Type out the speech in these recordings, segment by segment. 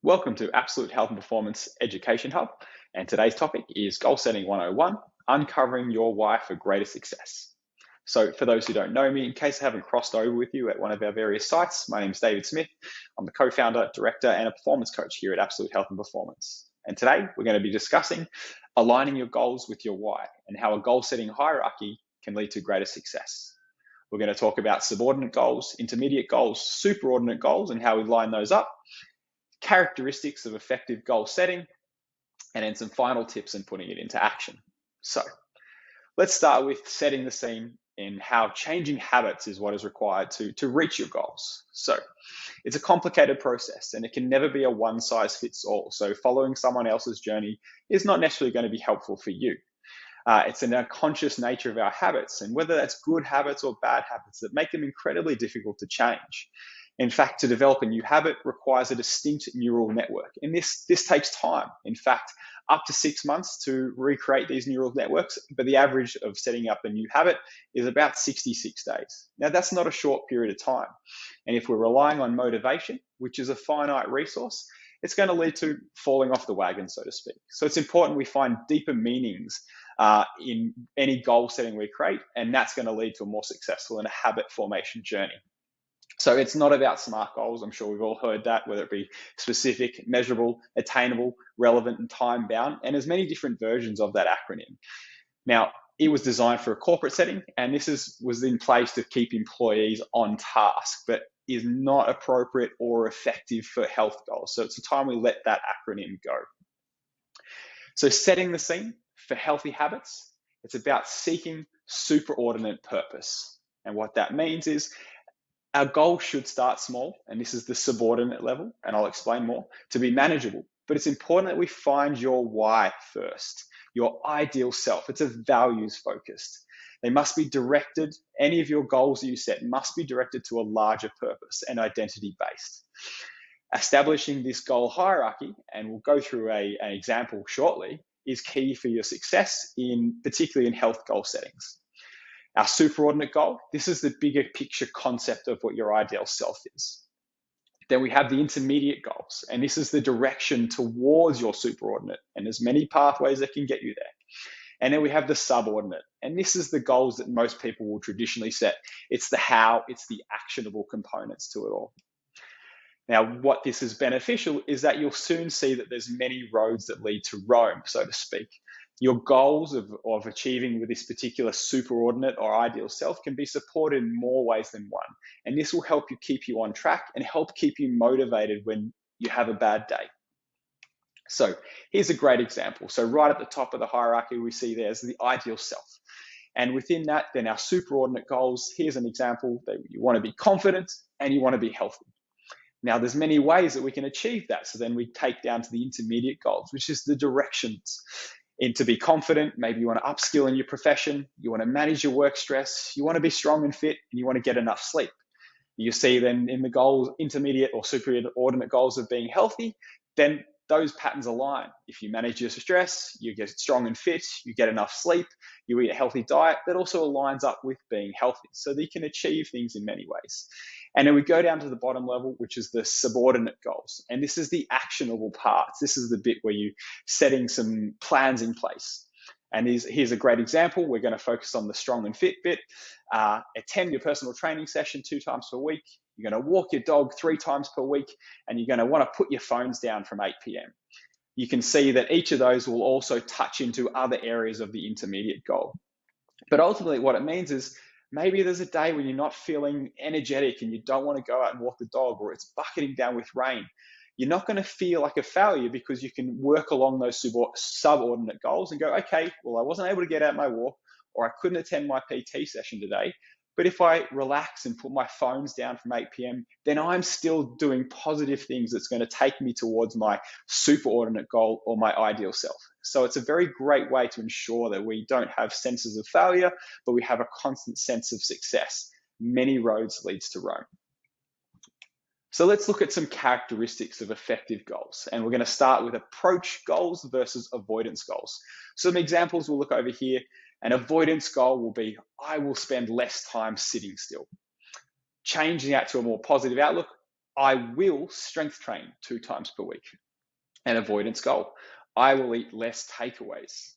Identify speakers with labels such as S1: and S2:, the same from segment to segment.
S1: Welcome to Absolute Health and Performance Education Hub. And today's topic is Goal Setting 101, Uncovering Your Why for Greater Success. So for those who don't know me, in case I haven't crossed over with you at one of our various sites, my name is David Smith. I'm the co-founder, director, and a performance coach here at Absolute Health and Performance. And today we're going to be discussing aligning your goals with your why and how a goal setting hierarchy can lead to greater success. We're going to talk about subordinate goals, intermediate goals, superordinate goals, and how we line those up, characteristics of effective goal setting, and then some final tips in putting it into action. So let's start with setting the scene in how changing habits is what is required to reach your goals. So it's a complicated process and it can never be a one size fits all. So following someone else's journey is not necessarily going to be helpful for you. It's an unconscious nature of our habits, and whether that's good habits or bad habits that make them incredibly difficult to change. In fact, to develop a new habit requires a distinct neural network, and this takes time. In fact, up to 6 months to recreate these neural networks, but the average of setting up a new habit is about 66 days. Now, that's not a short period of time. And if we're relying on motivation, which is a finite resource, it's going to lead to falling off the wagon, so to speak. So it's important we find deeper meanings in any goal setting we create, and that's going to lead to a more successful and a habit formation journey. So it's not about SMART goals. I'm sure we've all heard that, whether it be specific, measurable, attainable, relevant, and time-bound, and there's many different versions of that acronym. Now, it was designed for a corporate setting, and this was in place to keep employees on task, but is not appropriate or effective for health goals. So it's a time we let that acronym go. So setting the scene for healthy habits, it's about seeking superordinate purpose. And what that means is our goal should start small, and this is the subordinate level, and I'll explain more, to be manageable. But it's important that we find your why first, your ideal self. It's a values focused. They must be directed, any of your goals that you set must be directed to a larger purpose and identity based. Establishing this goal hierarchy, and we'll go through an example shortly, is key for your success, particularly in health goal settings. Our superordinate goal, this is the bigger picture concept of what your ideal self is. Then we have the intermediate goals, and this is the direction towards your superordinate, and there's many pathways that can get you there. And then we have the subordinate, and this is the goals that most people will traditionally set. It's the how, it's the actionable components to it all. Now, what this is beneficial is that you'll soon see that there's many roads that lead to Rome, so to speak. Your goals of achieving with this particular superordinate or ideal self can be supported in more ways than one. And this will help you keep you on track and help keep you motivated when you have a bad day. So here's a great example. So right at the top of the hierarchy, we see there's the ideal self. And within that, then our superordinate goals, here's an example that you want to be confident and you want to be healthy. Now, there's many ways that we can achieve that. So then we take down to the intermediate goals, which is the directions. And to be confident, maybe you want to upskill in your profession, you want to manage your work stress, you want to be strong and fit, and you want to get enough sleep. You see then in the goals, intermediate or superordinate goals of being healthy, then those patterns align. If you manage your stress, you get strong and fit, you get enough sleep, you eat a healthy diet, that also aligns up with being healthy. So that you can achieve things in many ways. And then we go down to the bottom level, which is the subordinate goals. And this is the actionable parts. This is the bit where you're setting some plans in place. And here's a great example. We're going to focus on the strong and fit bit. Attend your personal training session 2 times per week. You're going to walk your dog 3 times per week, and you're going to want to put your phones down from 8 p.m. You can see that each of those will also touch into other areas of the intermediate goal. But ultimately, what it means is maybe there's a day when you're not feeling energetic and you don't want to go out and walk the dog, or it's bucketing down with rain. You're not going to feel like a failure because you can work along those subordinate goals and go, okay, well, I wasn't able to get out my walk, or I couldn't attend my PT session today. But if I relax and put my phones down from 8 p.m., then I'm still doing positive things that's going to take me towards my superordinate goal or my ideal self. So it's a very great way to ensure that we don't have senses of failure, but we have a constant sense of success. Many roads leads to Rome. So let's look at some characteristics of effective goals. And we're going to start with approach goals versus avoidance goals. Some examples we'll look over here. An avoidance goal will be, I will spend less time sitting still. Changing that to a more positive outlook, I will strength train 2 times per week. An avoidance goal, I will eat less takeaways.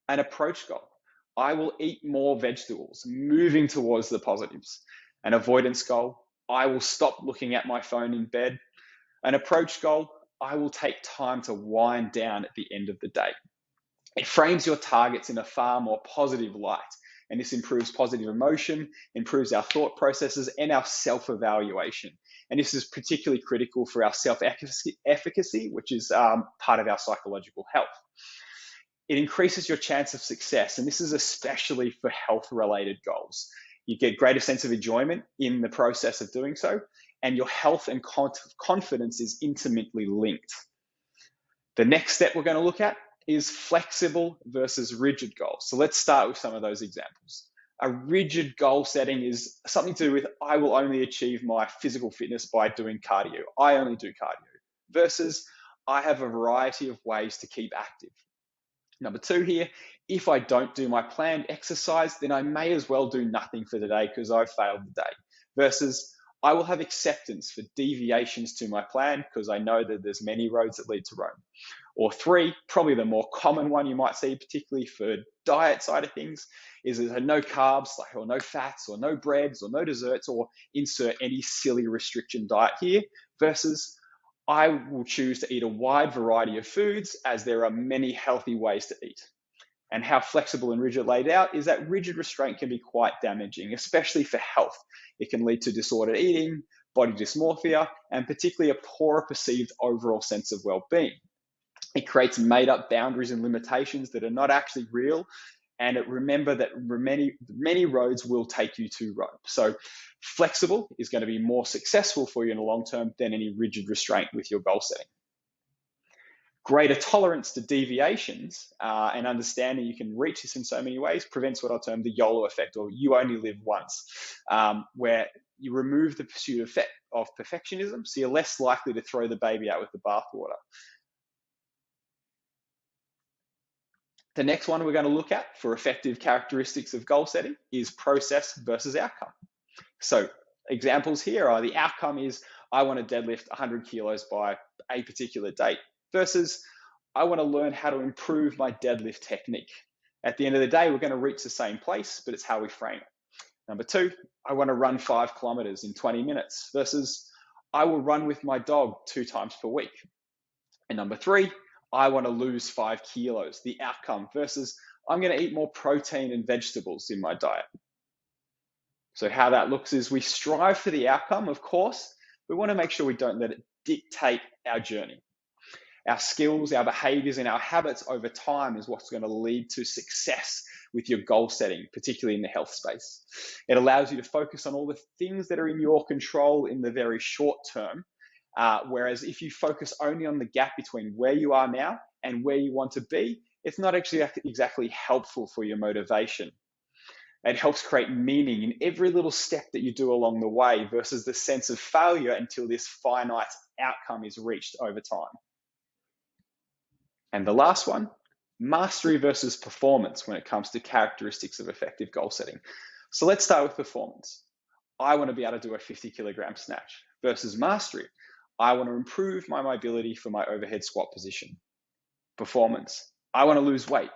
S1: An approach goal, I will eat more vegetables, moving towards the positives. An avoidance goal, I will stop looking at my phone in bed. An approach goal, I will take time to wind down at the end of the day. It frames your targets in a far more positive light, and this improves positive emotion, improves our thought processes, and our self-evaluation. And this is particularly critical for our self-efficacy, which is part of our psychological health. It increases your chance of success, and this is especially for health-related goals. You get greater sense of enjoyment in the process of doing so, and your health and confidence is intimately linked. The next step we're going to look at is flexible versus rigid goals. So let's start with some of those examples. A rigid goal setting is something to do with, I will only achieve my physical fitness by doing cardio. I only do cardio. Versus, I have a variety of ways to keep active. Number 2 here, if I don't do my planned exercise, then I may as well do nothing for the day because I've failed the day. Versus, I will have acceptance for deviations to my plan because I know that there's many roads that lead to Rome. Or 3, probably the more common one you might see, particularly for diet side of things, is there's no carbs, or no fats, or no breads, or no desserts, or insert any silly restriction diet here. Versus, I will choose to eat a wide variety of foods as there are many healthy ways to eat. And how flexible and rigid laid out is that rigid restraint can be quite damaging, especially for health. It can lead to disordered eating, body dysmorphia, and particularly a poorer perceived overall sense of well-being. It creates made-up boundaries and limitations that are not actually real, and remember that many roads will take you to Rome. So flexible is going to be more successful for you in the long term than any rigid restraint with your goal setting. Greater tolerance to deviations and understanding you can reach this in so many ways prevents what I'll term the YOLO effect, or you only live once, where you remove the pursuit of perfectionism, so you're less likely to throw the baby out with the bathwater. The next one we're going to look at for effective characteristics of goal setting is process versus outcome. So examples here are, the outcome is I want to deadlift 100 kilos by a particular date, versus I want to learn how to improve my deadlift technique. At the end of the day, we're going to reach the same place, but it's how we frame it. Number 2, I want to run 5 kilometers in 20 minutes, versus I will run with my dog 2 times per week. And number 3, I want to lose 5 kilos, the outcome, versus I'm going to eat more protein and vegetables in my diet. So how that looks is we strive for the outcome, of course. We want to make sure we don't let it dictate our journey. Our skills, our behaviors, and our habits over time is what's going to lead to success with your goal setting, particularly in the health space. It allows you to focus on all the things that are in your control in the very short term, whereas if you focus only on the gap between where you are now and where you want to be, it's not actually exactly helpful for your motivation. It helps create meaning in every little step that you do along the way versus the sense of failure until this finite outcome is reached over time. And the last one, mastery versus performance when it comes to characteristics of effective goal setting. So let's start with performance. I want to be able to do a 50 kilogram snatch, versus mastery. I want to improve my mobility for my overhead squat position. Performance. I want to lose weight.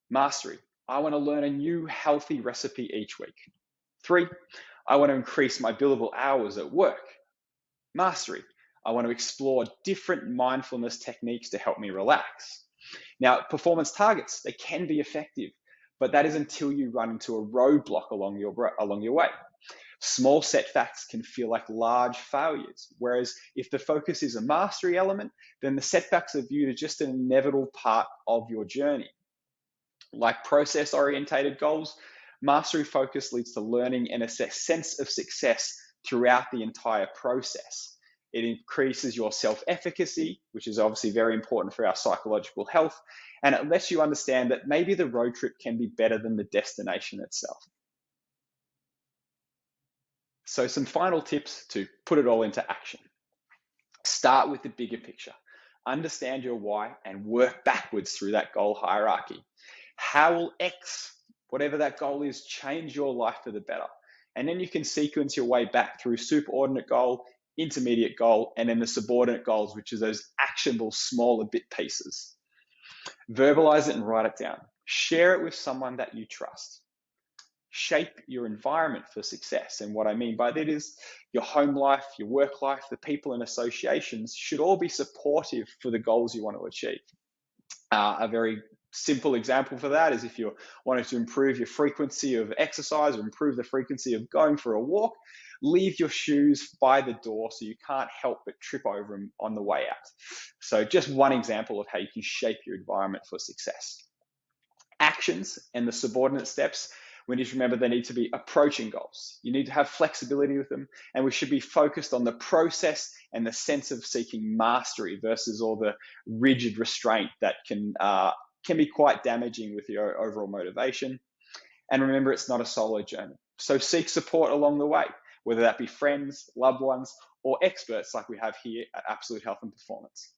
S1: Mastery. I want to learn a new healthy recipe each week. 3, I want to increase my billable hours at work. Mastery. I want to explore different mindfulness techniques to help me relax. Now, performance targets, they can be effective, but that is until you run into a roadblock along your way. Small setbacks can feel like large failures, whereas if the focus is a mastery element, then the setbacks are viewed as just an inevitable part of your journey. Like process-orientated goals, mastery focus leads to learning and a sense of success throughout the entire process. It increases your self-efficacy, which is obviously very important for our psychological health, and it lets you understand that maybe the road trip can be better than the destination itself. So some final tips to put it all into action. Start with the bigger picture. Understand your why and work backwards through that goal hierarchy. How will X, whatever that goal is, change your life for the better? And then you can sequence your way back through superordinate goal, intermediate goal, and then the subordinate goals, which are those actionable, smaller bit pieces. Verbalize it and write it down. Share it with someone that you trust. Shape your environment for success. And what I mean by that is your home life, your work life, the people and associations should all be supportive for the goals you want to achieve. A very simple example for that is if you're wanting to improve your frequency of exercise or improve the frequency of going for a walk, leave your shoes by the door so you can't help but trip over them on the way out. So just one example of how you can shape your environment for success. Actions and the subordinate steps, we need to remember they need to be approaching goals. You need to have flexibility with them, and we should be focused on the process and the sense of seeking mastery versus all the rigid restraint that can be quite damaging with your overall motivation. And remember, it's not a solo journey. So seek support along the way, whether that be friends, loved ones, or experts like we have here at Absolute Health and Performance.